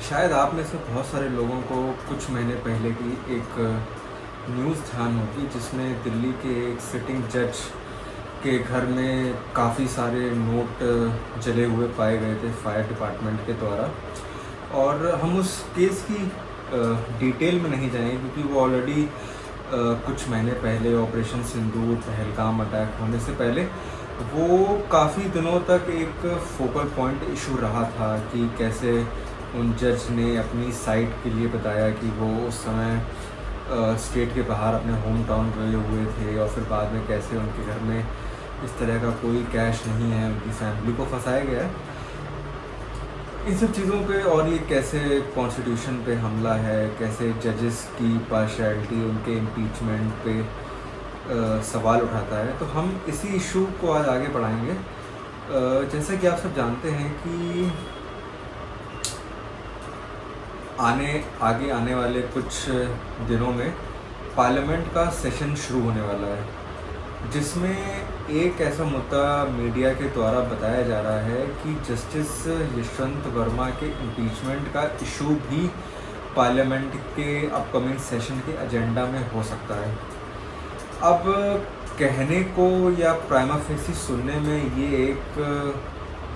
शायद आप में से बहुत सारे लोगों को कुछ महीने पहले की एक न्यूज़ ध्यान होगी जिसमें दिल्ली के एक सिटिंग जज के घर में काफ़ी सारे नोट जले हुए पाए गए थे फायर डिपार्टमेंट के द्वारा। और हम उस केस की डिटेल में नहीं जाएंगे क्योंकि वो ऑलरेडी कुछ महीने पहले ऑपरेशन सिंदूर पहलगाम अटैक होने से पहले वो काफ़ी दिनों तक एक फोकल पॉइंट इशू रहा था कि कैसे उन जज ने अपनी साइट के लिए बताया कि वो उस समय स्टेट के बाहर अपने होम टाउन गए हुए थे और फिर बाद में कैसे उनके घर में इस तरह का कोई कैश नहीं है, उनकी फैमिली को फंसाया गया है। इन सब चीज़ों पे और ये कैसे कॉन्स्टिट्यूशन पे हमला है, कैसे जजेस की पार्शियलिटी उनके इम्पीचमेंट पे सवाल उठाता है, तो हम इसी इशू को आज आगे बढ़ाएंगे। जैसा कि आप सब जानते हैं कि आगे आने वाले कुछ दिनों में पार्लियामेंट का सेशन शुरू होने वाला है, जिसमें एक ऐसा मुद्दा मीडिया के द्वारा बताया जा रहा है कि जस्टिस यशवंत वर्मा के इम्पीचमेंट का इशू भी पार्लियामेंट के अपकमिंग सेशन के एजेंडा में हो सकता है। अब कहने को या प्राइमा फेसी सुनने में ये एक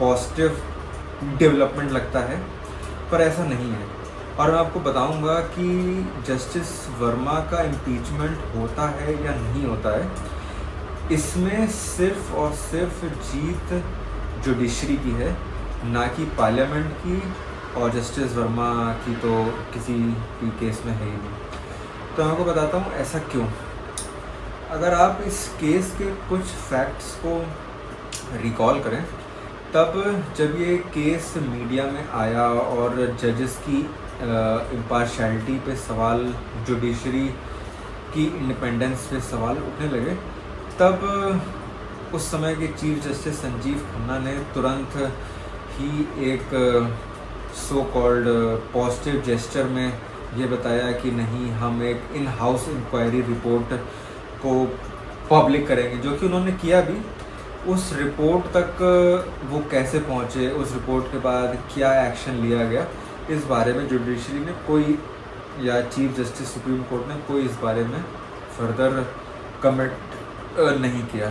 पॉजिटिव डेवलपमेंट लगता है, पर ऐसा नहीं है। और मैं आपको बताऊंगा कि जस्टिस वर्मा का इम्पीचमेंट होता है या नहीं होता है, इसमें सिर्फ और सिर्फ जीत जुडिशरी की है, ना कि पार्लियामेंट की। और जस्टिस वर्मा की तो किसी भी केस में है ही नहीं। तो मैं आपको बताता हूँ ऐसा क्यों। अगर आप इस केस के कुछ फैक्ट्स को रिकॉल करें, तब जब ये केस मीडिया में आया और जजेस की इम्पार्शियलिटी पे सवाल, जुडिशरी की इंडिपेंडेंस पे सवाल उठने लगे, तब उस समय के चीफ जस्टिस संजीव खन्ना ने तुरंत ही एक सो कॉल्ड पॉजिटिव जेस्चर में ये बताया कि नहीं, हम एक इन हाउस इंक्वायरी रिपोर्ट को पब्लिक करेंगे, जो कि उन्होंने किया भी। उस रिपोर्ट तक वो कैसे पहुँचे, उस रिपोर्ट के बाद क्या एक्शन लिया गया, इस बारे में जुडिशरी ने कोई, या चीफ जस्टिस सुप्रीम कोर्ट ने कोई इस बारे में फर्दर कमेंट नहीं किया।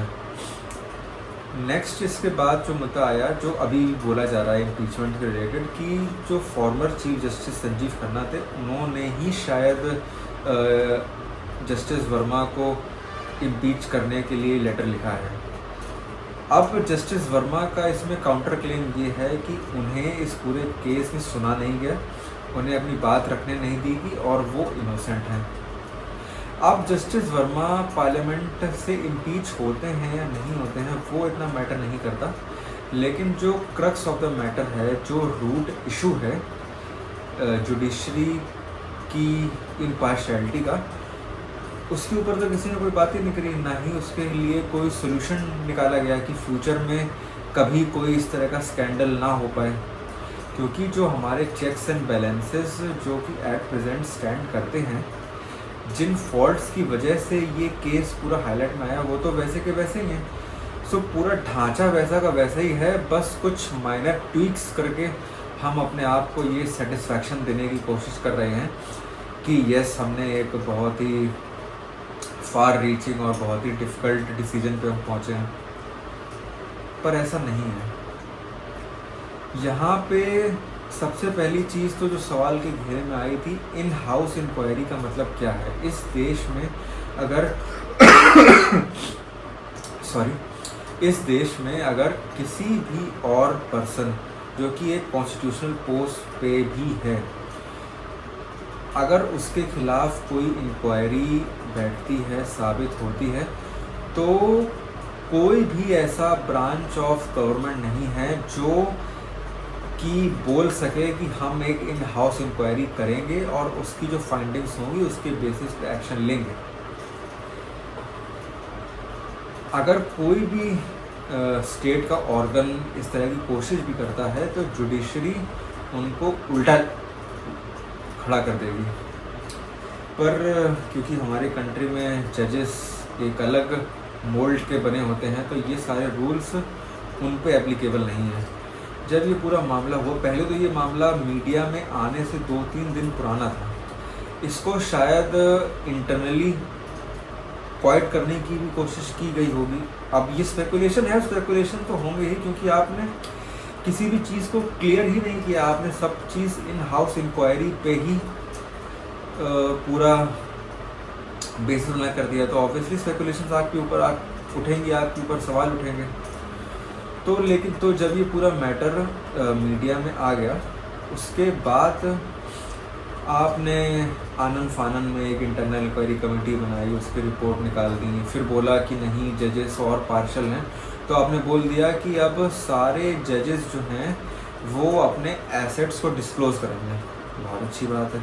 नेक्स्ट इसके बाद जो मुद्दा आया, जो अभी बोला जा रहा है इम्पीचमेंट के रिलेटेड, कि जो former chief justice Sanjeev Khanna थे, उन्होंने ही शायद जस्टिस वर्मा को इम्पीच करने के लिए लेटर लिखा है। अब जस्टिस वर्मा का इसमें काउंटर क्लेम ये है कि उन्हें इस पूरे केस में सुना नहीं गया, उन्हें अपनी बात रखने नहीं दी गई और वो इनोसेंट हैं। अब जस्टिस वर्मा पार्लियामेंट से इम्पीच होते हैं या नहीं होते हैं, वो इतना मैटर नहीं करता, लेकिन जो क्रक्स ऑफ द मैटर है, जो रूट इशू है जुडिशरी की इम्पार्शियलिटी का, उसके ऊपर तो किसी ने कोई बात ही नहीं करी, ना ही उसके लिए कोई सोल्यूशन निकाला गया कि फ्यूचर में कभी कोई इस तरह का स्कैंडल ना हो पाए। क्योंकि जो हमारे चेक्स एंड बैलेंसेस जो कि एट प्रेजेंट स्टैंड करते हैं, जिन फॉल्ट्स की वजह से ये केस पूरा हाईलाइट में आया, वो तो वैसे के वैसे ही हैं। सो पूरा ढांचा वैसा का वैसा ही है, बस कुछ माइनर ट्वीक्स करके हम अपने आप को ये सेटिस्फैक्शन देने की कोशिश कर रहे हैं कि यस, हमने एक बहुत ही फार रीचिंग और बहुत ही डिफ़िकल्ट डिसीजन पे हम पहुँचे हैं। पर ऐसा नहीं है। यहाँ पे सबसे पहली चीज़ तो जो सवाल के घेरे में आई थी, इन हाउस इंक्वायरी का मतलब क्या है। इस देश में अगर इस देश में अगर किसी भी और पर्सन जो कि एक कॉन्स्टिट्यूशनल पोस्ट पे भी है, अगर उसके खिलाफ कोई इंक्वायरी बैठती है, साबित होती है, तो कोई भी ऐसा ब्रांच ऑफ गवर्नमेंट नहीं है जो कि बोल सके कि हम एक इन हाउस इंक्वायरी करेंगे और उसकी जो फाइंडिंग्स होंगी उसके बेसिस पे एक्शन लेंगे। अगर कोई भी स्टेट का ऑर्गन इस तरह की कोशिश भी करता है, तो जुडिशरी उनको उल्टा खड़ा कर देगी। पर क्योंकि हमारी कंट्री में जजेस एक अलग मोल्ड के बने होते हैं, तो ये सारे रूल्स उन पे एप्लीकेबल नहीं है। जब ये पूरा मामला हुआ, पहले तो ये मामला मीडिया में आने से 2-3 दिन पुराना था। इसको शायद इंटरनली क्वाइट करने की भी कोशिश की गई होगी। अब ये स्पेकुलेशन है, स्पेकुलेशन तो होंगे ही, क्योंकि आपने किसी भी चीज़ को क्लियर ही नहीं किया। आपने सब चीज़ इन हाउस इंक्वायरी पे ही पूरा बेसिस बना कर दिया, तो ऑब्वियसली स्पेकुलेशंस आपके ऊपर उठेंगे, आपके ऊपर सवाल उठेंगे। तो लेकिन तो जब ये पूरा मैटर मीडिया में आ गया, उसके बाद आपने आनन फानन में एक इंटरनल इंक्वायरी कमेटी बनाई, उसकी रिपोर्ट निकाल दी, फिर बोला कि नहीं जजेस और पार्शल हैं, तो आपने बोल दिया कि अब सारे जजेस जो हैं वो अपने एसेट्स को डिस्क्लोज़ करेंगे। बहुत अच्छी बात है।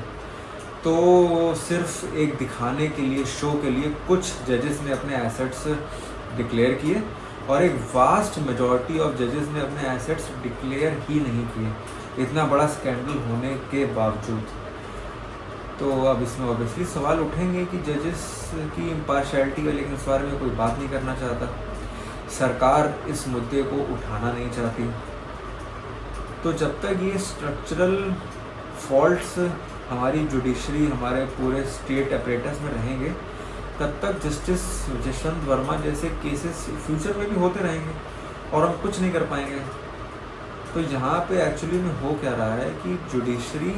तो सिर्फ एक दिखाने के लिए, शो के लिए कुछ जजेस ने अपने एसेट्स डिक्लेयर किए और एक वास्ट मेजॉरिटी ऑफ जजेस ने अपने एसेट्स डिक्लेयर ही नहीं किए, इतना बड़ा स्कैंडल होने के बावजूद। तो अब इसमें ऑब्वियसली सवाल उठेंगे कि जजेस की इम्पार्शियलिटी है, लेकिन इस बारे में कोई बात नहीं करना चाहता, सरकार इस मुद्दे को उठाना नहीं चाहती। तो जब तक ये स्ट्रक्चरल फॉल्ट्स हमारी जुडिशरी, हमारे पूरे स्टेट अपरेटस में रहेंगे, तब तक जस्टिस जसवंत वर्मा जैसे केसेस फ्यूचर में भी होते रहेंगे और हम कुछ नहीं कर पाएंगे। तो यहाँ पे एक्चुअली में हो क्या रहा है कि जुडिशरी,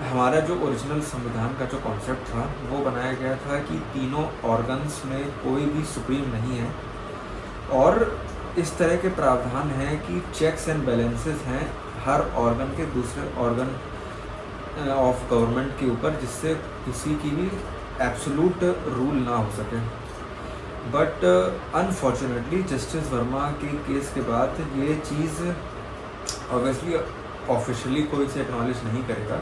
हमारा जो ओरिजिनल संविधान का जो कॉन्सेप्ट था वो बनाया गया था कि तीनों ऑर्गन्स में कोई भी सुप्रीम नहीं है, और इस तरह के प्रावधान हैं कि चेक्स एंड बैलेंसेस हैं हर ऑर्गन के दूसरे ऑर्गन ऑफ गवर्नमेंट के ऊपर, जिससे किसी की भी एब्सोल्यूट रूल ना हो सके। बट अनफॉर्चुनेटली जस्टिस वर्मा के केस के बाद ये चीज़ ऑब्वियसली ऑफिशियली कोई इसे एक्नॉलेज नहीं करेगा,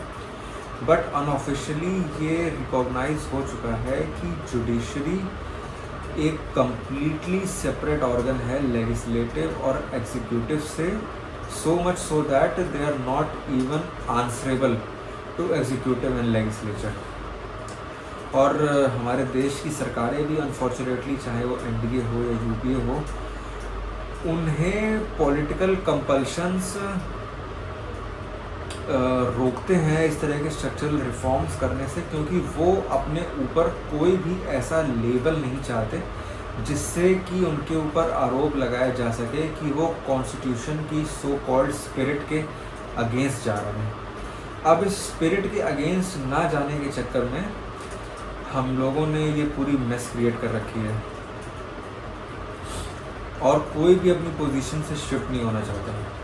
बट अनऑफिशियली ये रिकॉग्नाइज हो चुका है कि जुडिशरी एक कम्प्लीटली सेपरेट ऑर्गन है लेजिस्लेटिव और एग्जीक्यूटिव से, so much so that they are not even answerable to executive and legislature. और हमारे देश की सरकारें भी अनफॉर्चुनेटली, चाहे वो एनडीए हो या यूपीए हो, उन्हें पॉलिटिकल कंपल्शंस रोकते हैं इस तरह के स्ट्रक्चरल रिफॉर्म्स करने से, क्योंकि वो अपने ऊपर कोई भी ऐसा लेबल नहीं चाहते जिससे कि उनके ऊपर आरोप लगाया जा सके कि वो कॉन्स्टिट्यूशन की सो कॉल्ड स्पिरिट के अगेंस्ट जा रहे हैं। अब इस स्पिरिट के अगेंस्ट ना जाने के चक्कर में हम लोगों ने ये पूरी मेस क्रिएट कर रखी है, और कोई भी अपनी पोजीशन से शिफ्ट नहीं होना चाहता है।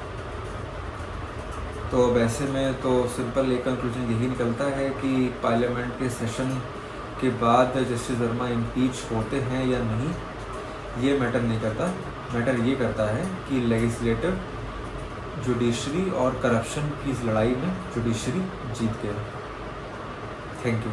तो अब ऐसे में तो सिंपल एक कंक्लूजन यही निकलता है कि पार्लियामेंट के सेशन के बाद जस्टिस वर्मा इम्पीच होते हैं या नहीं, ये मैटर नहीं करता। मैटर ये करता है कि लेजिस्लेटिव, जुडिशरी और करप्शन की इस लड़ाई में जुडिशरी जीत गया। Thank you.